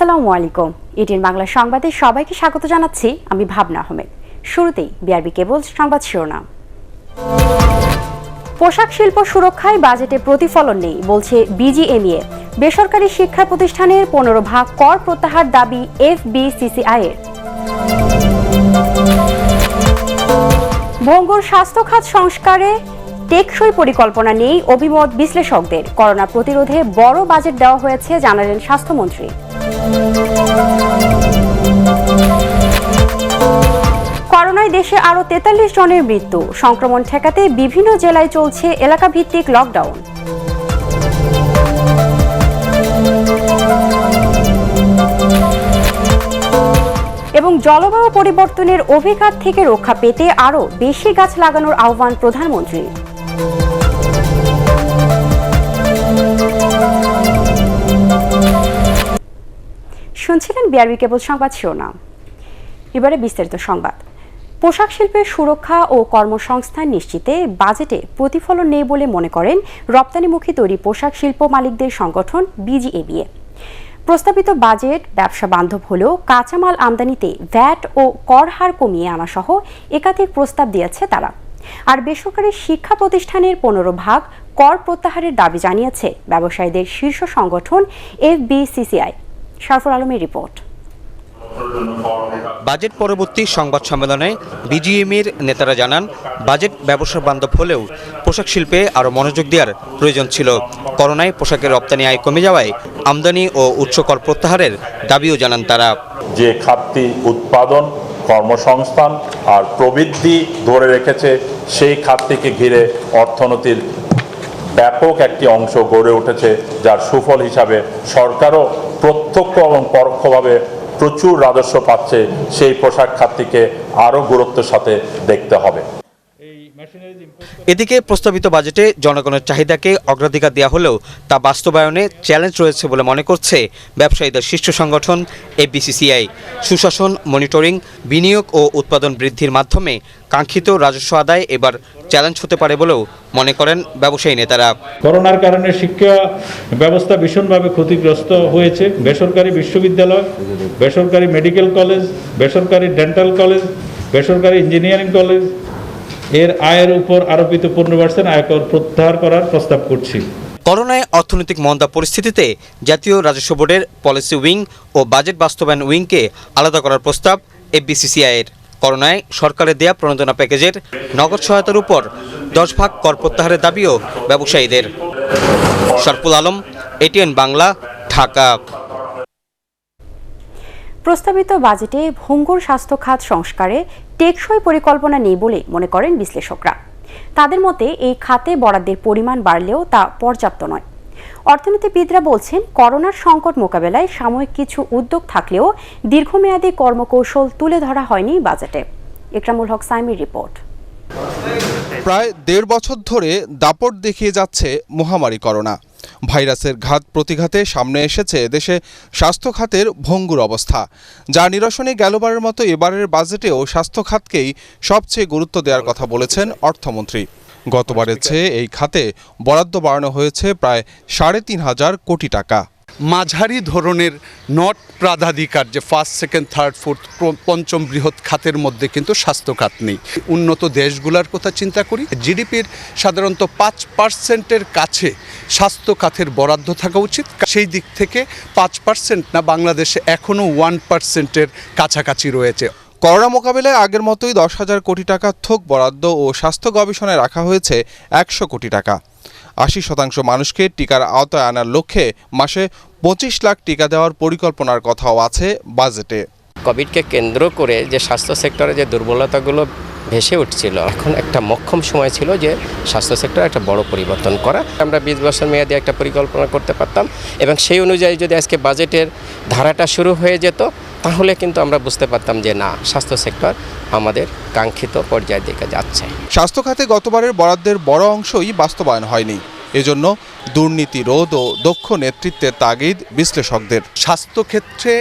আসসালামু আলাইকুম। এটিএন বাংলা সংবাদে সবাইকে স্বাগত জানাচ্ছি। আমি ভাবনা আহমেদ। শুরুতেই বিআরবি কেবল সংবাদ শিরোনাম। পোশাক শিল্প সুরক্ষায় বাজেটে প্রতিফলন নেই বলছে বিজিএমইএ। বেসরকারি শিক্ষা প্রতিষ্ঠানের 15% কর প্রত্যাহার দাবি এফবিসিসিআই এর। ভঙ্গুর স্বাস্থ্য খাত সংস্কারে টেকসই পরিকল্পনা নেই অভিমত বিশ্লেষকদের। করোনা প্রতিরোধে বড় বাজেট দেওয়া হয়েছে জানালেন স্বাস্থ্যমন্ত্রী। করোনায় দেশে আরও 43 জনের মৃত্যু। সংক্রমণ ঠেকাতে বিভিন্ন জেলায় চলছে এলাকাভিত্তিক লকডাউন। এবং জলবায়ু পরিবর্তনের অভিঘাত থেকে রক্ষা পেতে আরও বেশি গাছ লাগানোর আহ্বান প্রধানমন্ত্রীর। শুনছিলেন বিআরবি কেবল সংবাদ শিরোনাম। এবারে বিস্তারিত সংবাদ। পোশাক শিল্পের সুরক্ষা ও কর্মসংস্থান নিশ্চিতে বাজেটে প্রতিফলন নেই বলে মনে করেন রপ্তানিমুখী তৈরি পোশাক শিল্প মালিকদের সংগঠন বিজিএমইএ। প্রস্তাবিত বাজেট ব্যবসা বান্ধব হলেও কাঁচামাল আমদানিতে ভ্যাট ও কর হার কমিয়ে আনা সহ একাধিক প্রস্তাব দিয়েছে তারা। আর বেসরকারি শিক্ষা প্রতিষ্ঠানের 15% কর প্রত্যাহারের দাবি জানিয়েছে ব্যবসায়ীদের শীর্ষ সংগঠন এফবিসিসিআই। শারফুল আলমের রিপোর্ট। বাজেট পরবর্তী সংবাদ সম্মেলনে বিজিএমইএর নেতারা জানান, বাজেট ব্যবসা বান্ধব হলেও পোশাক শিল্পে আরও মনোযোগ দেওয়ার প্রয়োজন ছিল। করোনায় পোশাকের রপ্তানি আয় কমে যাওয়ায় আমদানি ও উচ্চ কর প্রত্যাহারের দাবিও জানান তারা। যে খাতটি উৎপাদন, কর্মসংস্থান আর প্রবৃদ্ধি ধরে রেখেছে, সেই খাতটিকে ঘিরে অর্থনীতির ব্যাপক একটি অংশ গড়ে উঠেছে, যার সুফল হিসাবে সরকারও প্রত্যক্ষ এবং পরোক্ষভাবে প্রচুর রাজস্ব পাচ্ছে। সেই পোশাক খাতটিকে আরও গুরুত্বের সাথে দেখতে হবে। এদিকে প্রস্তাবিত বাজেটে জনগণের চাহিদাকে অগ্রাধিকার দেওয়া হলেও তা বাস্তবায়নে চ্যালেঞ্জ রয়েছে বলে মনে করছে ব্যবসায়ীদের শীর্ষ সংগঠন এফবিসিসিআই। সুশাসন, মনিটরিং, বিনিয়োগ ও উৎপাদন বৃদ্ধির মাধ্যমে কাঙ্ক্ষিত রাজস্ব আদায় এবার চ্যালেঞ্জ হতে পারে বলেও মনে করেন ব্যবসায়ী নেতারা। করোনার কারণে শিক্ষা ব্যবস্থা ভীষণভাবে ক্ষতিগ্রস্ত হয়েছে। বেসরকারি বিশ্ববিদ্যালয়, বেসরকারি মেডিকেল কলেজ, বেসরকারি ডেন্টাল কলেজ, বেসরকারি ইঞ্জিনিয়ারিং কলেজ এর আয়ের উপর আরোপিত 15% আয়কর প্রত্যাহার করার প্রস্তাব করছি। করোনায় অর্থনৈতিক মন্দা পরিস্থিতিতে জাতীয় রাজস্ব বোর্ডের পলিসি উইং ও বাজেট বাস্তবায়ন উইংকে আলাদা করার প্রস্তাব এফবিসিসিআইয়ের। করোনায় সরকারের দেয়া প্রণোদনা প্যাকেজের নগদ সহায়তার উপর 10% কর প্রত্যাহারের দাবিও ব্যবসায়ীদের। শারফুল আলম, এটিএন বাংলা, ঢাকা। প্রস্তাবিত বাজেটে ভঙ্গুর স্বাস্থ্য খাত সংস্কারে টেকসই পরিকল্পনা নেই বলে মনে করেন বিশ্লেষকরা। তাদের মতে এই খাতে বরাদ্দের পরিমাণ বাড়লেও তা পর্যাপ্ত নয়। অর্থনীতিবিদরা বলছেন, করোনার সংকট মোকাবেলায় সাময়িক কিছু উদ্যোগ থাকলেও দীর্ঘমেয়াদী কর্মকৌশল তুলে ধরা হয়নি বাজেটে। ইকরামুল হক সাইমির রিপোর্ট। প্রায় 1.5 বছর ধরে দাপট দেখিয়ে যাচ্ছে মহামারী করোনা। ভাইরাসের ঘাত প্রতিঘাতে সামনে এসেছে দেশে স্বাস্থ্য খাতের ভঙ্গুর অবস্থা, যা নিরসনে গেলবারের মতো এবারের বাজেটেও স্বাস্থ্য খাতকেই সবচেয়ে গুরুত্ব দেওয়ার কথা বলেছেন অর্থমন্ত্রী। গতবারের চেয়ে এই খাতে বরাদ্দ বাড়ানো হয়েছে প্রায় 3,500 কোটি টাকা। মাঝারি ধরনের নট প্রাধাধিকার, যে ফার্স্ট, সেকেন্ড, থার্ড, ফোর্থ, পঞ্চম বৃহৎ খাতের মধ্যে কিন্তু স্বাস্থ্য খাত নেই। উন্নত দেশগুলোর কথা চিন্তা করি, জিডিপির সাধারণত 5%-এর কাছে স্বাস্থ্য খাতের বরাদ্দ থাকা উচিত। সেই দিক থেকে 5% না, বাংলাদেশে এখনও 1%-এর কাছাকাছি রয়েছে। করোনা মোকাবিলায় আগের মতোই 10,000 কোটি টাকা থোক বরাদ্দ ও স্বাস্থ্য গবেষণায় রাখা হয়েছে 100 কোটি টাকা। 80% মানুষকে টিকার আওতায় আনার লক্ষ্যে মাসে 25 লাখ টিকা দেওয়ার পরিকল্পনার কথাও আছে বাজেটে। কোভিডকে কেন্দ্র করে যে স্বাস্থ্য সেক্টরে যে দুর্বলতাগুলো ভেসে উঠছিল, এখন একটা মোক্ষম সময় ছিল যে স্বাস্থ্য সেক্টরে একটা বড় পরিবর্তন করা। আমরা 20 বছর মেয়াদে একটা পরিকল্পনা করতে পারতাম এবং সেই অনুযায়ী যদি আজকে বাজেটের ধারাটা শুরু হয়ে যেত, তাহলে কিন্তু আমরা বুঝতে পারতাম যে না, স্বাস্থ্য সেক্টর আমাদের কাঙ্ক্ষিত পর্যায়ের দিকে যাচ্ছে। স্বাস্থ্য খাতে গতবারের বরাদ্দের বড় অংশই বাস্তবায়ন হয়নি। এজন্য দুর্নীতি রোধ ও দক্ষ নেতৃত্বের তাগিদ বিশ্লেষকদের। স্বাস্থ্যক্ষেত্রে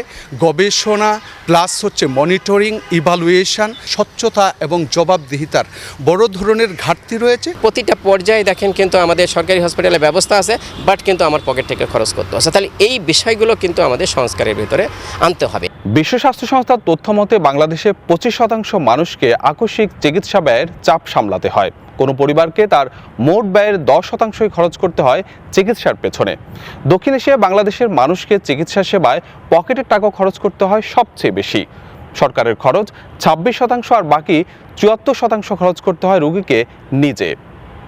গবেষণা প্লাস হচ্ছে মনিটরিং, ইভালুয়েশন, স্বচ্ছতা এবং জবাবদিহিতার বড় ধরনের ঘাটতি রয়েছে। প্রতিটা পর্যায়ে দেখেন কিন্তু আমাদের সরকারি হসপিটালে ব্যবস্থা আছে, বাট কিন্তু আমার পকেট থেকে খরচ করতে হচ্ছে। তাহলে এই বিষয়গুলো কিন্তু আমাদের সংস্কারের ভিতরে আনতে হবে। বিশ্ব স্বাস্থ্য সংস্থার তথ্য মতে বাংলাদেশে 25% মানুষকে আকস্মিক চিকিৎসা ব্যয়ের চাপ সামলাতে হয়। কোনো পরিবারকে তার মোট ব্যয়ের 10% খরচ করতে হয় চিকিৎসার পেছনে। দক্ষিণ এশিয়ায় বাংলাদেশের মানুষকে চিকিৎসা সেবায় পকেটের টাকা খরচ করতে হয় সবচেয়ে বেশি। সরকারের খরচ 26% আর বাকি 74% খরচ করতে হয় রোগীকে নিজে।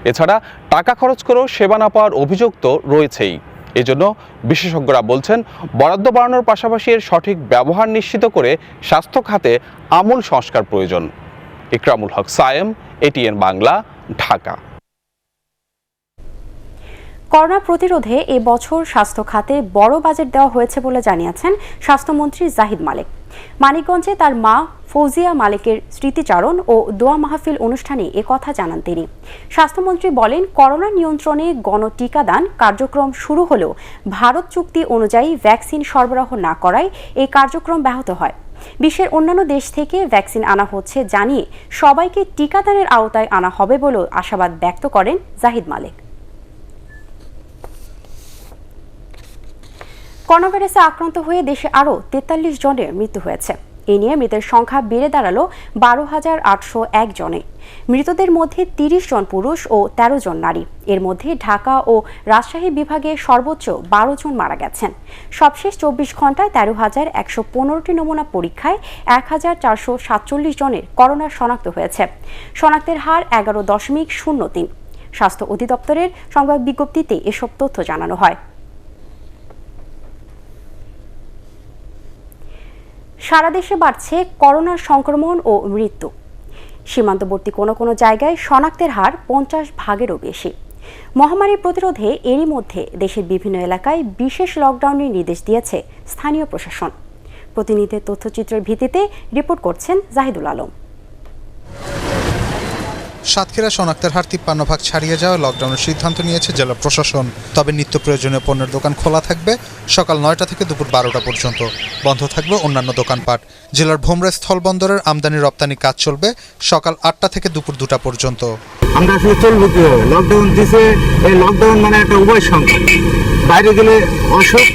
এছাড়া টাকা খরচ করেও সেবা না পাওয়ার অভিযোগ তো রয়েছেই। এজন্য বিশেষজ্ঞরা বলছেন বরাদ্দ বাড়ানোর পাশাপাশি এর সঠিক ব্যবহার নিশ্চিত করে স্বাস্থ্য খাতে আমূল সংস্কার প্রয়োজন। ইকরামুল হক সায়েম, এটিএন বাংলা, ঢাকা। করোনা প্রতিরোধে এ বছর স্বাস্থ্য খাতে বড় বাজেট দেওয়া হয়েছে বলে জানিয়েছেন স্বাস্থ্যমন্ত্রী জাহিদ মালেক। মানিকগঞ্জে তার মা ফৌজিয়া মালেকের স্মৃতিচারণ ও দোয়া মাহফিল অনুষ্ঠানে একথা জানান তিনি। স্বাস্থ্যমন্ত্রী বলেন, করোনা নিয়ন্ত্রণে গণটিকাদান কার্যক্রম শুরু হলেও ভারত চুক্তি অনুযায়ী ভ্যাকসিন সরবরাহ না করায় এই কার্যক্রম ব্যাহত হয়। বিশ্বের অন্যান্য দেশ থেকে ভ্যাকসিন আনা হচ্ছে জানিয়ে সবাইকে টিকাদানের আওতায় আনা হবে বলেও আশাবাদ ব্যক্ত করেন জাহিদ মালেক। করোনা ভাইরাসে আক্রান্ত হয়ে দেশে আরও 43 জনের মৃত্যু হয়েছে। এ নিয়ে মৃতের সংখ্যা বেড়ে দাঁড়ালো 12,801 জনে। মৃতদের মধ্যে 30 জন পুরুষ ও 13 জন নারী। এর মধ্যে ঢাকা ও রাজশাহী বিভাগে সর্বোচ্চ 12 জন মারা গেছেন। সবশেষ 24 ঘন্টায় 13,115টি নমুনা পরীক্ষায় 1,447 জনের করোনা শনাক্ত হয়েছে। শনাক্তের হার 11.03। স্বাস্থ্য অধিদপ্তরের সংবাদ বিজ্ঞপ্তিতে এসব তথ্য জানানো হয়। সারা দেশে বাড়ছে করোনার সংক্রমণ ও মৃত্যু। সীমান্তবর্তী কোনো জায়গায় শনাক্তের হার 50%-এরও বেশি। মহামারী প্রতিরোধে এরই মধ্যে দেশের বিভিন্ন এলাকায় বিশেষ লকডাউনের নির্দেশ দিয়েছে স্থানীয় প্রশাসন। প্রতিনিধির তথ্যচিত্রের ভিত্তিতে রিপোর্ট করছেন জাহিদুল আলম। সাতক্ষীরা শনাক্তের হার 53% ছাড়িয়ে যাওয়া লকডাউনের সিদ্ধান্ত নিয়েছে জেলা প্রশাসন। তবে নিত্য প্রয়োজনীয় পণ্যের দোকান খোলা থাকবে সকাল 9টা থেকে দুপুর 12টা পর্যন্ত। বন্ধ থাকবে অন্যান্য দোকানপাট। জেলার ভোমরা স্থলবন্দরের আমদানি রপ্তানি কাজ চলবে সকাল 8টা থেকে দুপুর 2টা পর্যন্ত। আমরা আসলে চলবো কি লকডাউন দিছে, এই লকডাউন মানে একটা উভয় সংখ্যা। বাইরে গেলে অসুখ,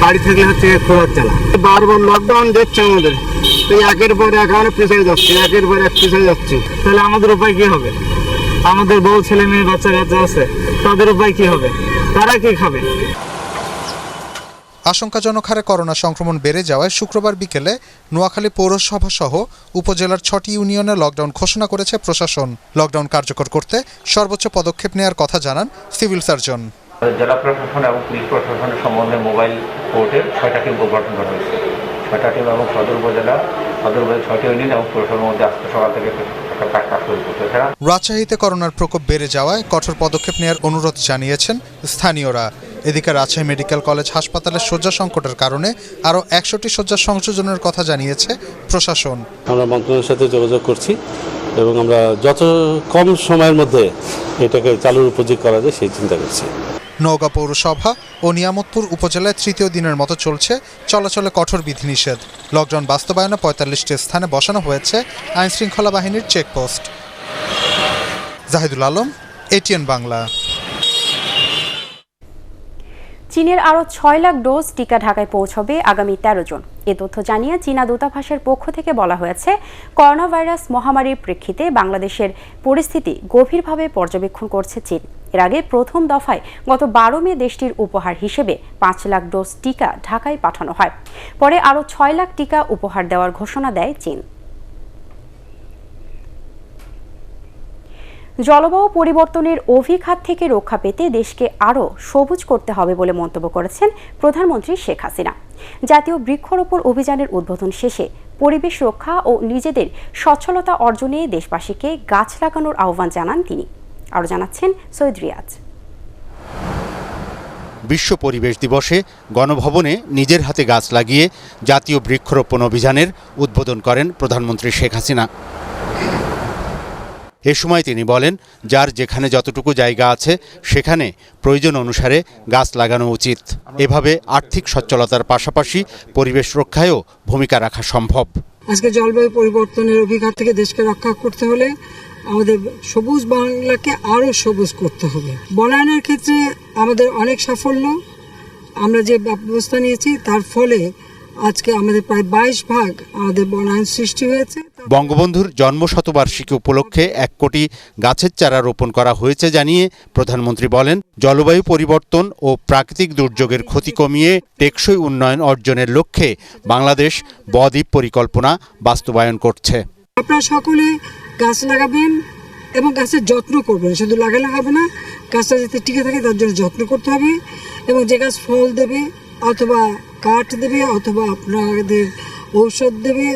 বাড়ি থেকে হচ্ছে খোলা চালা। বারবার লকডাউন দিচ্ছে আমাদের, একের পর এক আমরা পিছিয়ে যাচ্ছি, একের পর এক পিছিয়ে যাচ্ছি। তাহলে আমাদের উপায় কি হবে? আমাদের বউ ছেলে মেয়ে বাচ্চা কাচ্চা আছে, তাদের উপায় কি হবে? তারা কি খাবে? আশঙ্কাজনক হারে করোনা সংক্রমণ বেড়ে যাওয়ায় শুক্রবার বিকেলে নোয়াখালী পৌরসভা সহ উপজেলার 6টি ইউনিয়নে লকডাউন ঘোষণা করেছে প্রশাসন। লকডাউন কার্যকর করতে সর্বোচ্চ পদক্ষেপ নেওয়ার কথা জানান সিভিল সার্জন। জেলা প্রশাসন এবং পুলিশ প্রশাসনের সমন্বয়ে মোবাইল কোর্টের 6টা টিম গঠন করা হয়েছে। 6টা টিম এবং সদর উপজেলা 6টি ইউনিয়ন এবং পৌরসভার মধ্যে আজকে সকাল থেকে কাজ শুরু করছে। রাজশাহীতে করোনার প্রকোপ বেড়ে যাওয়ায় কঠোর পদক্ষেপ নেওয়ার অনুরোধ জানিয়েছেন স্থানীয়রা। এদিকে রাজশাহী মেডিকেল কলেজ হাসপাতালের শয্যা সংকটের কারণে আরও 100টি শয্যা সংযোজনের কথা জানিয়েছে প্রশাসন। আমরা মন্ত্রণালয়ের সাথে যোগাযোগ করছি এবং আমরা যত কম সময়ের মধ্যে এটাকে চালুর উপযোগী করা যায় সেই চিন্তা করছি। নওগাঁ পৌরসভা ও নিয়ামতপুর উপজেলায় 3য় দিনের মতো চলছে চলাচলে কঠোর বিধিনিষেধ। লকডাউন বাস্তবায়নে 45টি স্থানে বসানো হয়েছে আইনশৃঙ্খলা বাহিনীর চেকপোস্ট। জাহিদুল আলম, এটিএন বাংলা। চীনের আরও 6 লাখ ডোজ টিকা ঢাকায় পৌঁছবে আগামী 13 জুন। এ তথ্য জানিয়ে চীনা দূতাবাসের পক্ষ থেকে বলা হয়েছে, করোনা ভাইরাস মহামারীর প্রেক্ষিতে বাংলাদেশের পরিস্থিতি গভীরভাবে পর্যবেক্ষণ করছে চীন। এর আগে প্রথম দফায় গত 12 মে দেশটির উপহার হিসেবে 5 লাখ ডোজ টিকা ঢাকায় পাঠানো হয়। পরে আরও 6 লাখ টিকা উপহার দেওয়ার ঘোষণা দেয় চীন। জলবায়ু পরিবর্তনের অভিঘাত থেকে রক্ষা পেতে দেশকে আরও সবুজ করতে হবে বলে মন্তব্য করেছেন প্রধানমন্ত্রী শেখ হাসিনা। জাতীয় বৃক্ষরোপণ অভিযানের উদ্বোধন শেষে পরিবেশ রক্ষা ও নিজেদের সচ্ছলতা অর্জনে দেশবাসীকে গাছ লাগানোর আহ্বান জানান তিনি। আরও জানাচ্ছেন সৈয়দ রিয়াজ। বিশ্ব পরিবেশ দিবসে গণভবনে নিজের হাতে গাছ লাগিয়ে জাতীয় বৃক্ষরোপণ অভিযানের উদ্বোধন করেন প্রধানমন্ত্রী শেখ হাসিনা। এ সময় তিনি বলেন, যার যেখানে যতটুকু জায়গা আছে সেখানে প্রয়োজন অনুসারে গাছ লাগানো উচিত। এভাবে আর্থিক সচ্ছলতার পাশাপাশি পরিবেশ রক্ষায়ও ভূমিকা রাখা সম্ভব। আজকে জলবায়ু পরিবর্তনের অভিঘাত থেকে দেশকে রক্ষা করতে হলে আমাদের সবুজ বাংলাকে আরো সবুজ করতে হবে। বনায়নের ক্ষেত্রে আমাদের অনেক সাফল্য, আমরা যে ব্যবস্থা নিয়েছি তার ফলে আজকে আমাদের প্রায় 22 ভাগ আমাদের বনায়ন সৃষ্টি হয়েছে। বঙ্গবন্ধুর জন্মশতবার্ষিকী উপলক্ষে 1 কোটি গাছের চারা রোপণ করা হয়েছে জানিয়ে প্রধানমন্ত্রী বলেন, জলবায়ু পরিবর্তন ও প্রাকৃতিক দুর্যোগের ক্ষতি কমিয়ে টেকসই উন্নয়ন অর্জনের লক্ষ্যে বাংলাদেশ ব-দ্বীপ পরিকল্পনা বাস্তবায়ন করছে। আপনারা সকলে গাছ লাগাবেন এবং গাছের যত্ন করবেন, শুধু লাগালে হবে না, গাছটা যাতে টিকে থাকে তার জন্য যত্ন করতে হবে। এবং যে গাছ ফল দেবে অথবা কাঠ দেবে অথবা আপনাদের ঔষধ দেবে,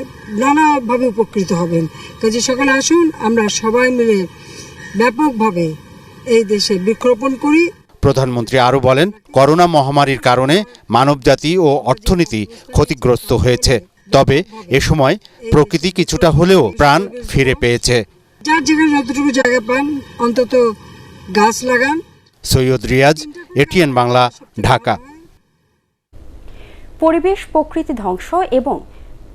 নানাভাবে উপকৃত হবেন। কাজে সকালে আসুন আমরা সবাই মিলে ব্যাপকভাবে এই দেশে বৃক্ষরোপণ করি। প্রধানমন্ত্রী আরও বলেন, করোনা মহামারীর কারণে মানবজাতি ও অর্থনীতি ক্ষতিগ্রস্ত হয়েছে, তবে এ সময় প্রকৃতি কিছুটা হলেও প্রাণ ফিরে পেয়েছে। যার যেখানে যতটুকু জায়গা পান অন্তত গাছ লাগান। সৈয়দ রিয়াজ, এটিএন বাংলা, ঢাকা। পরিবেশ প্রকৃতি ধ্বংস এবং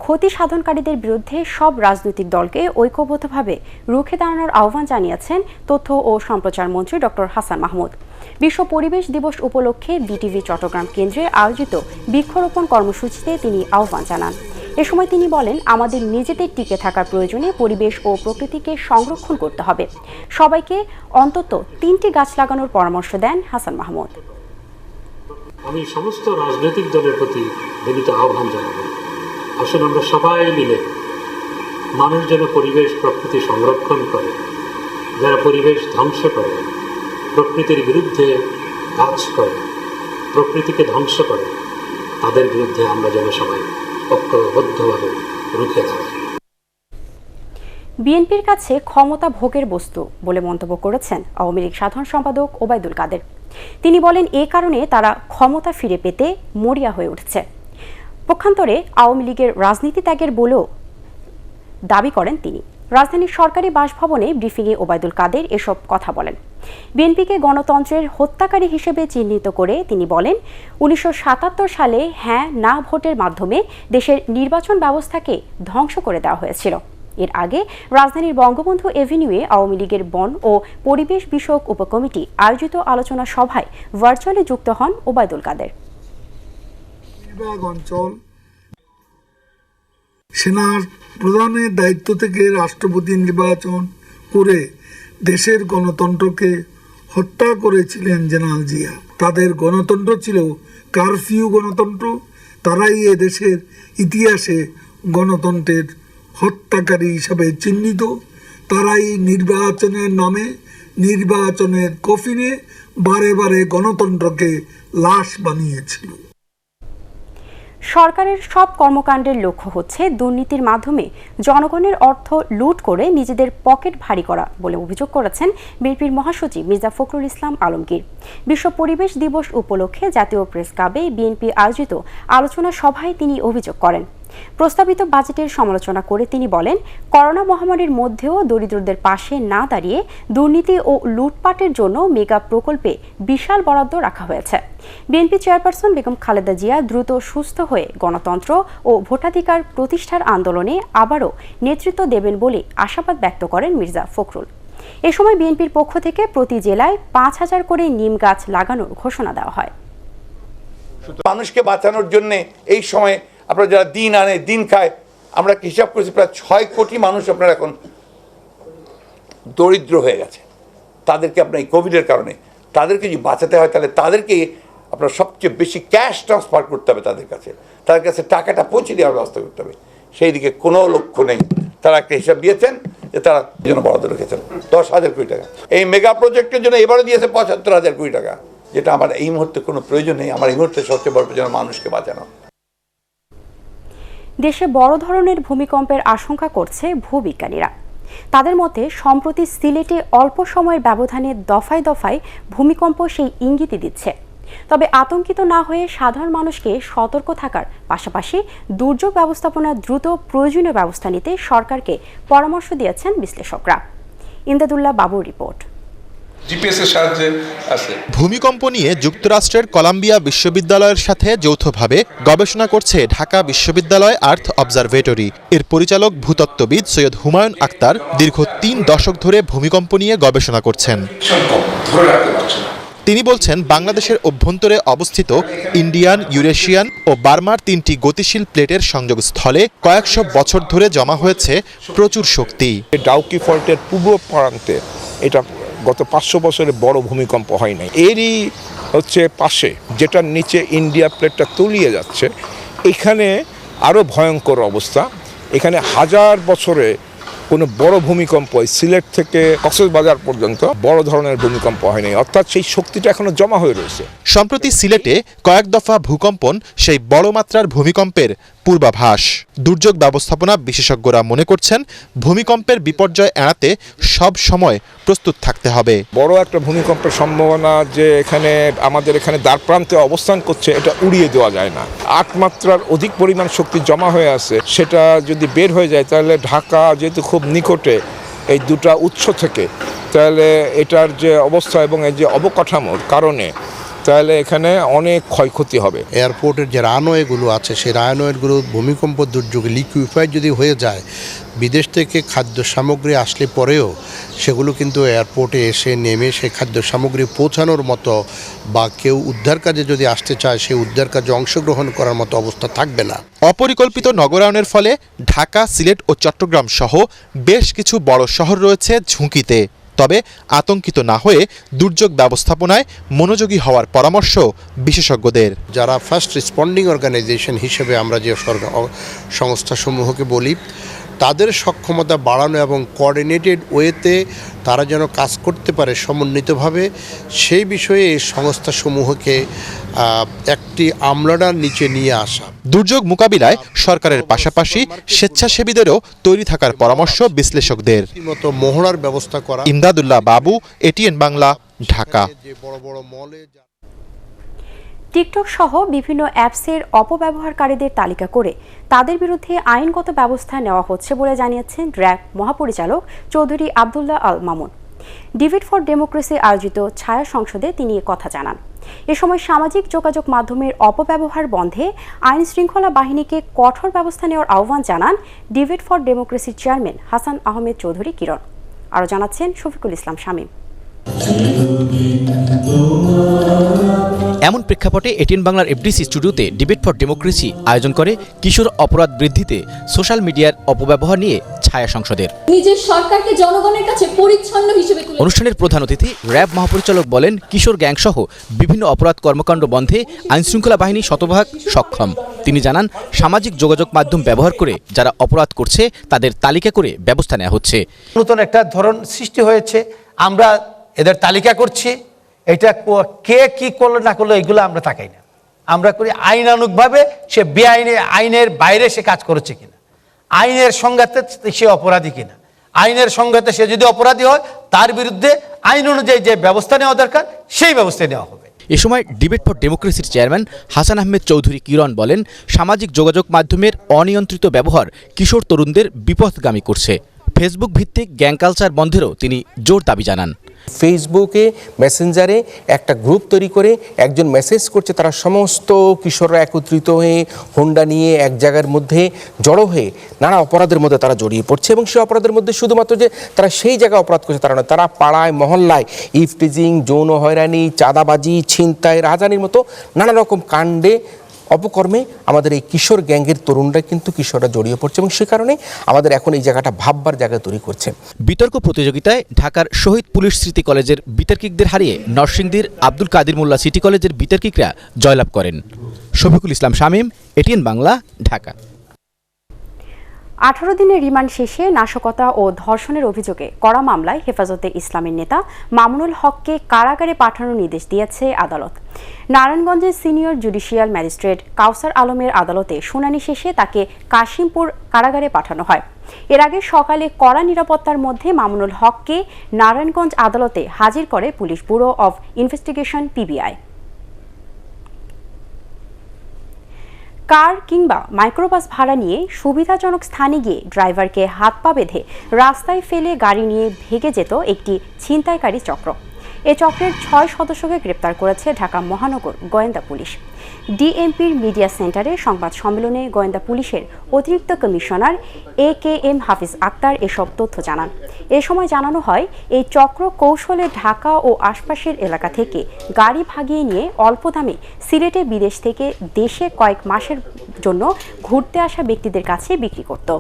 ক্ষতি সাধনকারীদের বিরুদ্ধে সব রাজনৈতিক দলকে ঐক্যবদ্ধভাবে রুখে দাঁড়ানোর আহ্বান জানিয়েছেন তথ্য ও সম্প্রচার মন্ত্রী ডক্টর হাসান মাহমুদ। বিশ্ব পরিবেশ দিবস উপলক্ষে বিটিভি চট্টগ্রাম কেন্দ্রে আয়োজিত বৃক্ষরোপণ কর্মসূচিতে তিনি আহ্বান জানান। এ সময় তিনি বলেন, আমাদের নিজেদের টিকে থাকার প্রয়োজনে পরিবেশ ও প্রকৃতিকে সংরক্ষণ করতে হবে। সবাইকে অন্তত 3টি গাছ লাগানোর পরামর্শ দেন হাসান মাহমুদ। আমি সমস্ত রাজনৈতিক দলের প্রতি বিনীত আহ্বান জানাবো, আসলে আমরা সবাই মিলে মানুষ যেন পরিবেশ প্রকৃতি সংরক্ষণ করে, যারা পরিবেশ ধ্বংস করে, প্রকৃতির বিরুদ্ধে কাজ করে, প্রকৃতিকে ধ্বংস করে, তাদের বিরুদ্ধে আমরা যেন সবাই ঐক্যবদ্ধভাবে রুখে দাঁড়াই। বিএনপির কাছে ক্ষমতা ভোগের বস্তু বলে মন্তব্য করেছেন আওয়ামী লীগ সাধারণ সম্পাদক ওবায়দুল কাদের। তিনি বলেন, এ কারণে তারা ক্ষমতা ফিরে পেতে মরিয়া হয়ে উঠছে। পক্ষান্তরে আওয়ামী লীগের রাজনীতি ত্যাগের বলেও দাবি করেন তিনি। রাজধানীর সরকারি বাসভবনে ব্রিফিংয়ে ওবায়দুল কাদের এসব কথা বলেন। বিএনপিকে গণতন্ত্রের হত্যাকারী হিসেবে চিহ্নিত করে তিনি বলেন, 1977 সালে হ্যাঁ না ভোটের মাধ্যমে দেশের নির্বাচন ব্যবস্থাকে ধ্বংস করে দেওয়া হয়েছিল। এর আগে রাজধানীর বঙ্গবন্ধু এভিনিউয়ে আওয়ামী লীগের বন ও পরিবেশ বিষয়ক উপকমিটি আয়োজিত আলোচনা সভায় ভার্চুয়ালি যুক্ত হন ওবায়দুল কাদের। অঞ্চল সেনার প্রধানের দায়িত্ব থেকে রাষ্ট্রপতি নির্বাচন করে দেশের গণতন্ত্রকে হত্যা করেছিলেন জেনারেল জিয়া। তাদের গণতন্ত্র ছিল কারফিউ গণতন্ত্র। তারাই এ দেশের ইতিহাসে গণতন্ত্রের হত্যাকারী হিসাবে চিহ্নিত। তারাই নির্বাচনের নামে, নির্বাচনের কফিনে বারে বারে গণতন্ত্রকে লাশ বানিয়েছিল। সরকারের সব কর্মকাণ্ডের লক্ষ্য হচ্ছে দুর্নীতির মাধ্যমে জনগণের অর্থ লুট করে নিজেদের পকেট ভারী করা বলে অভিযোগ করেছেন বিএনপির মহাসচিব মির্জা ফখরুল ইসলাম আলমগীর। বিশ্ব পরিবেশ দিবস উপলক্ষে জাতীয় প্রেস ক্লাবে বিএনপি আয়োজিত আলোচনা সভায় তিনি অভিযোগ করেন। প্রস্তাবিত বাজেটের সমালোচনা করে তিনি বলেন, করোনা মহামারীর মধ্যেও দরিদ্রদের পাশে না দাঁড়িয়ে দুর্নীতি ও লুটপাটের জন্য মেগা প্রকল্পে বিশাল বরাদ্দ রাখা হয়েছে। বিএনপি চেয়ারপারসন বেগম খালেদা জিয়া দ্রুত সুস্থ হয়ে গণতন্ত্র ও ভোটাধিকার প্রতিষ্ঠার আন্দোলনে আবারও নেতৃত্ব দেবেন বলে আশাবাদ ব্যক্ত করেন মির্জা ফখরুল। এ সময় বিএনপির পক্ষ থেকে প্রতি জেলায় 5000 করে নিম গাছ লাগানোর ঘোষণা দেওয়া হয়। মানুষকে বাঁচানোর জন্য এই সময় আপনারা যারা দিন আনে দিন খায়, আমরা হিসাব করেছি প্রায় 6 কোটি মানুষ আপনার এখন দরিদ্র হয়ে গেছে। তাদেরকে আপনার এই কোভিডের কারণে তাদেরকে যদি বাঁচাতে হয় তাহলে তাদেরকে আপনার সবচেয়ে বেশি ক্যাশ ট্রান্সফার করতে হবে তাদের কাছে টাকাটা পৌঁছে দেওয়ার ব্যবস্থা করতে হবে। সেই দিকে কোনো লক্ষ্য নেই। তারা একটা হিসাব দিয়েছেন যে তারা জন্য বরাদ্দ রেখেছেন 10,000 কোটি টাকা। এই মেগা প্রজেক্টের জন্য এবারও দিয়েছে 75,000 কোটি টাকা, যেটা আমার এই মুহূর্তে কোনো প্রয়োজন নেই। আমার এই মুহূর্তে সবচেয়ে বড় প্রয়োজন মানুষকে বাঁচানো। দেশে বড় ধরনের ভূমিকম্পের আশঙ্কা করছে ভূবিজ্ঞানীরা। তাদের মতে সম্প্রতি সিলেটে অল্প সময়ের ব্যবধানে দফায় দফায় ভূমিকম্প সেই ইঙ্গিতই দিচ্ছে। তবে আতঙ্কিত না হয়ে সাধারণ মানুষকে সতর্ক থাকার পাশাপাশি দুর্যোগ ব্যবস্থাপনার দ্রুত প্রয়োজনীয় ব্যবস্থা নিতে সরকারকে পরামর্শ দিয়েছেন বিশ্লেষকরা। ইমদাদুল্লাহ বাবুর রিপোর্ট। জিপিএস-এর সাহায্যে আছে। ভূমিকম্প নিয়ে যুক্তরাষ্ট্রের কলাম্বিয়া বিশ্ববিদ্যালয়ের সাথে যৌথভাবে গবেষণা করছে ঢাকা বিশ্ববিদ্যালয় আর্থ অবজারভেটরি। এর পরিচালক ভূতত্ত্ববিদ সৈয়দ হুমায়ুন আক্তার দীর্ঘ 3 দশক ধরে ভূমিকম্প নিয়ে গবেষণা করছেন। তিনি বলছেন, বাংলাদেশের অভ্যন্তরে অবস্থিত ইন্ডিয়ান, ইউরেশিয়ান ও বার্মার 3টি গতিশীল প্লেটের সংযোগস্থলে কয়েকশো বছর ধরে জমা হয়েছে প্রচুর শক্তি। ডাউকি ফল্টের পূর্ব প্রান্তে এটা গত 500 বছরে বড় ভূমিকম্প হয় নাই। এরই হচ্ছে পাশে যেটার নিচে ইন্ডিয়া প্লেটটা তলিয়ে যাচ্ছে, এখানে আরও ভয়ঙ্কর অবস্থা। এখানে 1000 বছরে কোনো বড় ভূমিকম্প সিলেট থেকে কক্সবাজার পর্যন্ত বড় ধরনের ভূমিকম্প হয়নি, অর্থাৎ সেই শক্তিটা এখনো জমা হয়ে রয়েছে। সম্প্রতি সিলেটে কয়েক দফা ভূকম্পন সেই বড় মাত্রার ভূমিকম্পের পূর্বাভাস। দুর্যোগ ব্যবস্থাপনা বিশেষজ্ঞরা মনে করছেন, ভূমিকম্পের বিপর্যয় এড়াতে সব সময় প্রস্তুত থাকতে হবে। বড় একটা ভূমিকম্পের সম্ভাবনা যে এখানে আমাদের এখানে দ্বারপ্রান্তে অবস্থান করছে, এটা উড়িয়ে দেওয়া যায় না। 8 মাত্রার অধিক পরিমাণ শক্তি জমা হয়ে আছে, সেটা যদি বের হয়ে যায় তাহলে ঢাকা যেহেতু খুব নিকটে এই দুটা উৎস থেকে, তাহলে এটার যে অবস্থা এবং এই যে অবকাঠামোর কারণে তাহলে এখানে অনেক ক্ষয়ক্ষতি হবে। এয়ারপোর্টের যে রানওয়েগুলো আছে, সেই রানওয়েগুলো ভূমিকম্প দুর্যোগে লিকুইফাইড যদি হয়ে যায়, বিদেশ থেকে খাদ্য সামগ্রী আসলে পরেও সেগুলো কিন্তু এয়ারপোর্টে এসে নেমে সেই খাদ্য সামগ্রী পৌঁছানোর মতো বা কেউ উদ্ধার কাজে যদি আসতে চায়, সেই উদ্ধার কাজে অংশগ্রহণ করার মতো অবস্থা থাকবে না। অপরিকল্পিত নগরায়নের ফলে ঢাকা, সিলেট ও চট্টগ্রাম সহ বেশ কিছু বড় শহর রয়েছে ঝুঁকিতে। তবে আতঙ্কিত না হয়ে দুর্যোগ ব্যবস্থাপনায় মনোযোগী হওয়ার পরামর্শ বিশেষজ্ঞদের। যারা ফার্স্ট রেসপন্ডিং অর্গানাইজেশন হিসেবে আমরা যে সংস্থাসমূহকে বলি, তাদের সক্ষমতা বাড়ানো এবং কোঅর্ডিনেটেড ওয়েতে তারা যেন কাজ করতে পারে সমন্বিতভাবে, সেই বিষয়ে এই সংস্থাসমূহকে একটি আমলার নিচে নিয়ে আসা। দুর্যোগ মোকাবিলায় সরকারের পাশাপাশি স্বেচ্ছাসেবীদেরও তৈরি থাকার পরামর্শ বিশ্লেষকদের। মহড়ার ব্যবস্থা করা। ইমদাদুল্লাহ বাবু, এটিএন বাংলা, ঢাকা। টিকটক সহ বিভিন্ন অ্যাপসের অপব্যবহারকারীদের তালিকা করে তাদের বিরুদ্ধে আইনগত ব্যবস্থা নেওয়া হচ্ছে বলে জানিয়েছেন র্যাব মহাপরিচালক Chowdhury Abdullah Al Mamun. Debate for democracy আয়োজিত ছায়া সংসদে তিনি এ কথা জানান। এ সময় সামাজিক যোগাযোগ মাধ্যমের অপব্যবহার বন্ধে আইন শৃঙ্খলা বাহিনীকে কঠোর ব্যবস্থা নেওয়ার আহ্বান জানান ডিবেট ফর ডেমোক্রেসির চেয়ারম্যান হাসান আহমেদ চৌধুরী কিরণ। আরও জানাচ্ছেন শফিকুল ইসলাম শামীম। এমন প্রেক্ষাপটে এটিএন বাংলার এফডিসি স্টুডিওতে ডিবেট ফর ডেমোক্রেসি আয়োজন করে কিশোর অপরাধ বৃদ্ধিতে সোশ্যাল মিডিয়ার অপব্যবহার নিয়ে ছায়া সংসদের। নিজের সরকারকে জনগণের কাছে পরিচ্ছন্ন হিসেবে অনুষ্ঠানের প্রধান অতিথি র্যাব মহাপরিচালক বলেন, কিশোর গ্যাং সহ বিভিন্ন অপরাধ কর্মকাণ্ড বন্ধে আইনশৃঙ্খলা বাহিনী শতভাগ সক্ষম। তিনি জানান, সামাজিক যোগাযোগ মাধ্যম ব্যবহার করে যারা অপরাধ করছে তাদের তালিকা করে ব্যবস্থা নেওয়া হচ্ছে। নতুন একটা ধরন সৃষ্টি হয়েছে, আমরা এদের তালিকা করছি। এটা কে কি করলো না করলো এগুলো আমরা তাকাই না, আমরা করি আইনানুগভাবে সে বেআইনে আইনের বাইরে সে কাজ করেছে কিনা, আইনের সংঘাতে সে অপরাধী কিনা। আইনের সংঘাতে সে যদি অপরাধী হয়, তার বিরুদ্ধে আইন অনুযায়ী যে ব্যবস্থা নেওয়া দরকার সেই ব্যবস্থা নেওয়া হবে। এ সময় ডিবেট ফর ডেমোক্রেসির চেয়ারম্যান হাসান আহমেদ চৌধুরী কিরণ বলেন, সামাজিক যোগাযোগ মাধ্যমের অনিয়ন্ত্রিত ব্যবহার কিশোর তরুণদের বিপথগামী করছে। ফেসবুক ভিত্তিক গ্যাং কালচার বন্ধেরও তিনি জোর দাবি জানান। ফেসবুকে মেসেঞ্জারে একটা গ্রুপ তৈরি করে একজন মেসেজ করছে, তারা সমস্ত কিশোররা একত্রিত হয়ে হোন্ডা নিয়ে এক জায়গার মধ্যে জড়ো হয়ে নানা অপরাধের মধ্যে তারা জড়িয়ে পড়ছে। এবং সেই অপরাধের মধ্যে শুধুমাত্র যে তারা সেই জায়গায় অপরাধ করছে তারা নয়, তারা পাড়ায় মহল্লায় ইফটিজিং, যৌন হয়রানি, চাঁদাবাজি, ছিনতাই, রাহাজানির মতো নানা রকম কাণ্ডে অপকর্মে আমাদের এই কিশোর গ্যাংয়ের তরুণরা কিন্তু কিশোররা জড়িয়ে পড়ছে এবং সে কারণে আমাদের এখন এই জায়গাটা ভাববার জায়গা তৈরি করছে। বিতর্ক প্রতিযোগিতায় ঢাকার শহীদ পুলিশ স্মৃতি কলেজের বিতর্কিকদের হারিয়ে নরসিংদীর আব্দুল কাদির মোল্লা সিটি কলেজের বিতর্কিকরা জয়লাভ করেন। শফিকুল ইসলাম শামীম, এটিএন বাংলা, ঢাকা। 18 দিনের রিমান্ড শেষে নাশকতা ও ধর্ষণের অভিযোগে করা মামলায় হেফাজতে ইসলামের নেতা মামুনুল হককে কারাগারে পাঠানোর নির্দেশ দিয়েছে আদালত। নারায়ণগঞ্জের সিনিয়র জুডিশিয়াল ম্যাজিস্ট্রেট কাউসার আলমের আদালতে শুনানি শেষে তাকে কাশিমপুর কারাগারে পাঠানো হয়। এর আগে সকালে কড়া নিরাপত্তার মধ্যে মামুনুল হককে নারায়ণগঞ্জ আদালতে হাজির করে police bureau of investigation PBI. Car কিংবা মাইক্রোবাস ভাড়া নিয়ে সুবিধাজনক স্থানে গিয়ে ড্রাইভারকে হাত পা বেঁধে রাস্তায় ফেলে গাড়ি নিয়ে ভেগে যেত একটি ছিনতাইকারী চক্র। এ চক্রের 6 সদস্যকে গ্রেপ্তার করেছে ঢাকা মহানগর গোয়েন্দা পুলিশ। ডিএমপির মিডিয়া সেন্টারে সংবাদ সম্মেলনে গোয়েন্দা পুলিশের অতিরিক্ত কমিশনার AKM হাফিজ আক্তার এসব তথ্য জানান। এ সময় জানানো হয়, এই চক্র কৌশলে ঢাকা ও আশপাশের এলাকা থেকে গাড়ি ভাগিয়ে নিয়ে অল্প দামে সিলেটে বিদেশ থেকে দেশে কয়েক মাসের জন্য ঘুরতে আসা ব্যক্তিদের কাছে বিক্রি করত।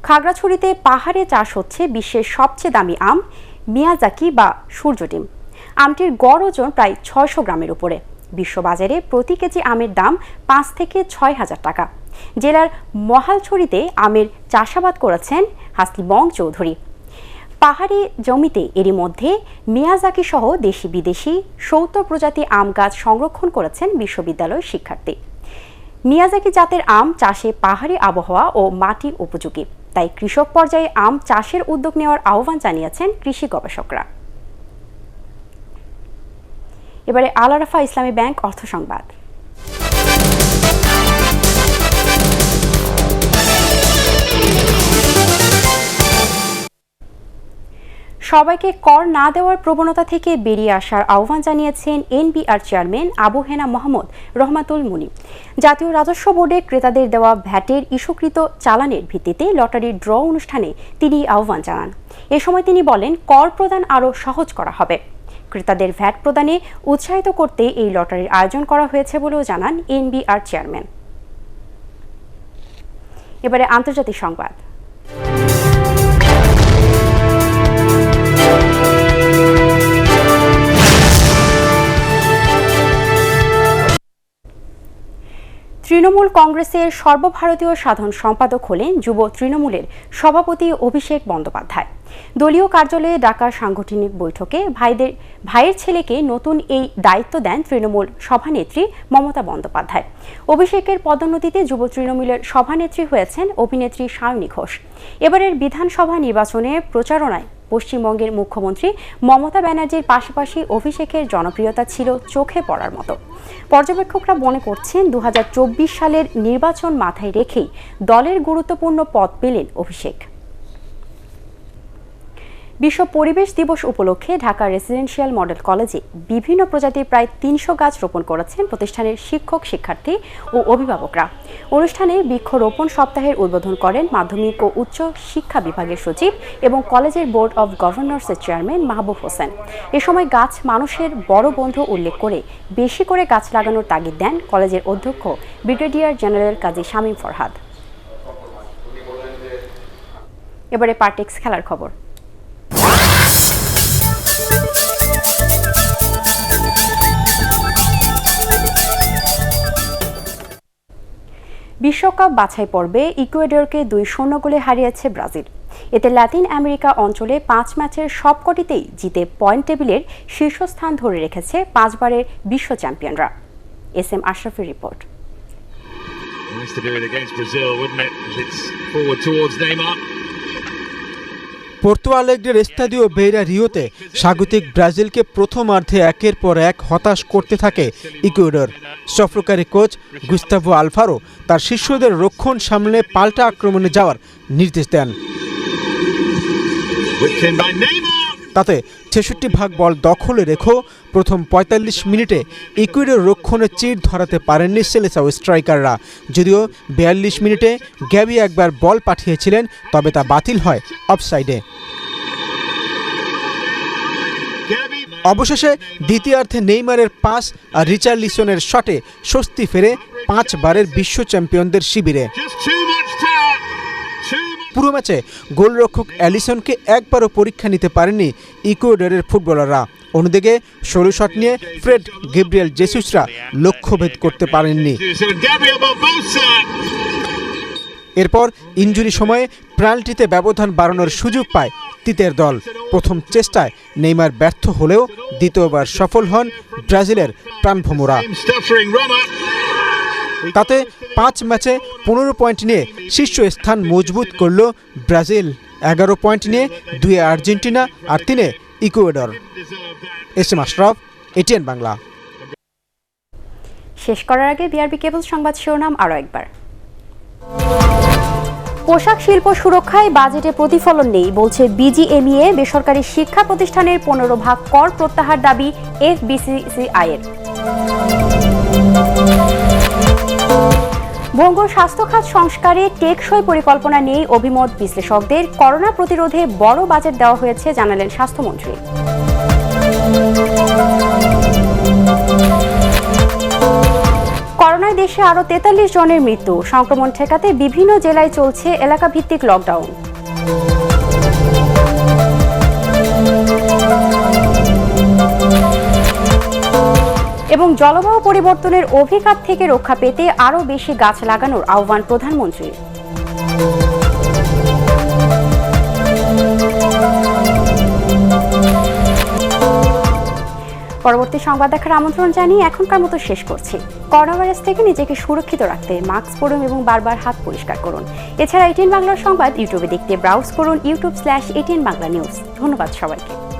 খাগড়াছড়িতে পাহাড়ে চাষ হচ্ছে বিশ্বের সবচেয়ে দামি আম মিয়াজাকি বা সূর্য ডিম। আমটির গড় ওজন প্রায় 600 গ্রামের উপরে। বিশ্ববাজারে প্রতি কেজি আমের দাম 5 থেকে 6 হাজার টাকা। জেলার মহালছড়িতে আমের চাষাবাদ করেছেন হাসলিমং চৌধুরী। পাহাড়ি জমিতে এরই মধ্যে মিয়াজাকি সহ দেশি বিদেশি 70 প্রজাতি আম গাছ সংরক্ষণ করেছেন বিশ্ববিদ্যালয়ের শিক্ষার্থী। মিয়াজাকি জাতের আম চাষে পাহাড়ি আবহাওয়া ও মাটি উপযোগী, তাই কৃষক পর্যায়ে আম চাষের উদ্যোগ নেওয়ার আহ্বান জানিয়েছেন কৃষি গবেষকরা। এবারে আল আরাফা ইসলামী ব্যাংক অর্থ সংবাদ। সবাইকে কর না দেওয়ার প্রবণতা থেকে বেরিয়ে আসার আহ্বান জানিয়েছেন এনবিআর চেয়ারম্যান আবু হেনা মোহাম্মদ রহমাতুল মুনি। জাতীয় রাজস্ব বোর্ডে ক্রেতাদের দেওয়া ভ্যাটের ইস্যুকৃত চালানের ভিত্তিতে লটারির ড্র অনুষ্ঠানে তিনি আহ্বান জানান। এ সময় তিনি বলেন, কর প্রদান আরও সহজ করা হবে। ক্রেতাদের ভ্যাট প্রদানে উৎসাহিত করতে এই লটারির আয়োজন করা হয়েছে বলেও জানান এনবিআর চেয়ারম্যান। এবারে আন্তর্জাতিক সংবাদ। তৃণমূল কংগ্রেসের সর্বভারতীয় সাধারণ সম্পাদক হলেন যুব তৃণমূলের সভাপতি অভিষেক বন্দ্যোপাধ্যায়। দলীয় কার্যালয়ে ডাকা সাংগঠনিক বৈঠকে ভাইয়ের ছেলেকে নতুন এই দায়িত্ব দেন তৃণমূল সভানেত্রী মমতা বন্দ্যোপাধ্যায়। অভিষেকের পদোন্নতিতে যুব তৃণমূলের সভানেত্রী হয়েছেন অভিনেত্রী সায়নী ঘোষ। এবারের বিধানসভা নির্বাচনে প্রচারণায় পশ্চিমবঙ্গের মুখ্যমন্ত্রী মমতা ব্যানার্জির পাশাপাশি অভিষেকের জনপ্রিয়তা ছিল চোখে পড়ার মতো। পর্যবেক্ষকরা মনে করছেন 2024 সালের নির্বাচন মাথায় রেখেই দলের গুরুত্বপূর্ণ পদ পেলেন অভিষেক। বিশ্ব পরিবেশ দিবস উপলক্ষে ঢাকা রেসিডেন্সিয়াল মডেল কলেজে বিভিন্ন প্রজাতির প্রায় 300 গাছ রোপণ করেছেন প্রতিষ্ঠানের শিক্ষক, শিক্ষার্থী ও অভিভাবকরা। অনুষ্ঠানে বৃক্ষরোপণ সপ্তাহের উদ্বোধন করেন মাধ্যমিক ও উচ্চ শিক্ষা বিভাগের সচিব এবং কলেজের board of গভর্নর্সের chairman Mahbub Hossain. এ সময় গাছ মানুষের বড় বন্ধু উল্লেখ করে বেশি করে গাছ লাগানোর তাগিদ দেন কলেজের অধ্যক্ষ ব্রিগেডিয়ার জেনারেল কাজী শামীম ফরহাদ। এবারে পার্টেক্স খেলার খবর। বিশ্বকাপ বাছাই পর্বে ইকুয়েডরকে 2-0 গোলে হারিয়েছে ব্রাজিল। এতে লাতিন আমেরিকা অঞ্চলে 5 ম্যাচের সবকটিতেই জিতে পয়েন্ট টেবিলের শীর্ষস্থান ধরে রেখেছে 5 বারের বিশ্ব চ্যাম্পিয়নরা। SM আশরাফের রিপোর্ট। পোর্তো আলেগ্রের এস্তাদিও বেইরা রিওতে স্বাগতিক ব্রাজিলকে প্রথমার্ধে একের পর এক হতাশ করতে থাকে ইকুয়েডর। সফরকারী কোচ গুস্তাভো আলভারো তার শিষ্যদের রক্ষণ সামলে পাল্টা আক্রমণে যাওয়ার নির্দেশ দেন। তাতে 66% বল দখলে রেখেও প্রথম 45 মিনিটে ইকুয়েডর রক্ষণে চির ধরাতে পারেননি সেলেসাও স্ট্রাইকাররা। যদিও 42 মিনিটে গ্যাবি একবার বল পাঠিয়েছিলেন, তবে তা বাতিল হয় অফসাইডে। অবশেষে দ্বিতীয়ার্ধে নেইমারের পাস আর রিচার্লিসনের শটে স্বস্তি ফেরে 5 বারের বিশ্ব চ্যাম্পিয়নদের শিবিরে। পুরো ম্যাচে গোলরক্ষক অ্যালিসনকে একবারও পরীক্ষা নিতে পারেননি ইকুয়েডরের ফুটবলাররা। অন্যদিকে 16 শট নিয়ে ফ্রেড গেব্রিয়েল জেসুসরা লক্ষ্যভেদ করতে পারেননি। এরপর ইনজুরি সময়ে পেনাল্টিতে ব্যবধান বাড়ানোর সুযোগ পায় তিতের দল। প্রথম চেষ্টায় নেইমার ব্যর্থ হলেও দ্বিতীয়বার সফল হন ব্রাজিলের প্রাণভোমরা। তাতে 5 ম্যাচে 15 পয়েন্ট নিয়ে শীর্ষ স্থান মজবুত করল ব্রাজিল। 11 পয়েন্ট নিয়ে 2 আর্জেন্টিনা আর 3 Ecuador. SM Ashraf, ATN Bangla. শেষ করার আগে বিআরবি কেবল সংবাদ শিরোনাম আরও একবার। পোশাক শিল্প সুরক্ষায় বাজেটে প্রতিফলন নেই বলছে বিজিএমইএ। বেসরকারি শিক্ষা প্রতিষ্ঠানের 15% কর প্রত্যাহার দাবি এফবিসিসিআইয়ের। বঙ্গ স্বাস্থ্য খাত সংস্কারে টেকসই পরিকল্পনা নেই অভিমত বিশ্লেষকদের। করোনা প্রতিরোধে বড় বাজেট দেওয়া হয়েছে জানালেন স্বাস্থ্যমন্ত্রী। করোনায় দেশে আরও 43 জনের মৃত্যু। সংক্রমণ ঠেকাতে বিভিন্ন জেলায় চলছে এলাকাভিত্তিক লকডাউন। এবং জলবায়ু পরিবর্তনের অভিঘাত থেকে রক্ষা পেতে আরও বেশি গাছ লাগানোর আহ্বান প্রধানমন্ত্রীর। পরবর্তী সংবাদ দেখার আমন্ত্রণ জানিয়ে এখনকার মতো শেষ করছি। করোনা ভাইরাস থেকে নিজেকে সুরক্ষিত রাখতে মাস্ক পরুন এবং বারবার হাত পরিষ্কার করুন। এছাড়া এটিএন বাংলার সংবাদ ইউটিউবে দেখতে ব্রাউজ করুন youtube/ATN বাংলা নিউজ। ধন্যবাদ সবাইকে।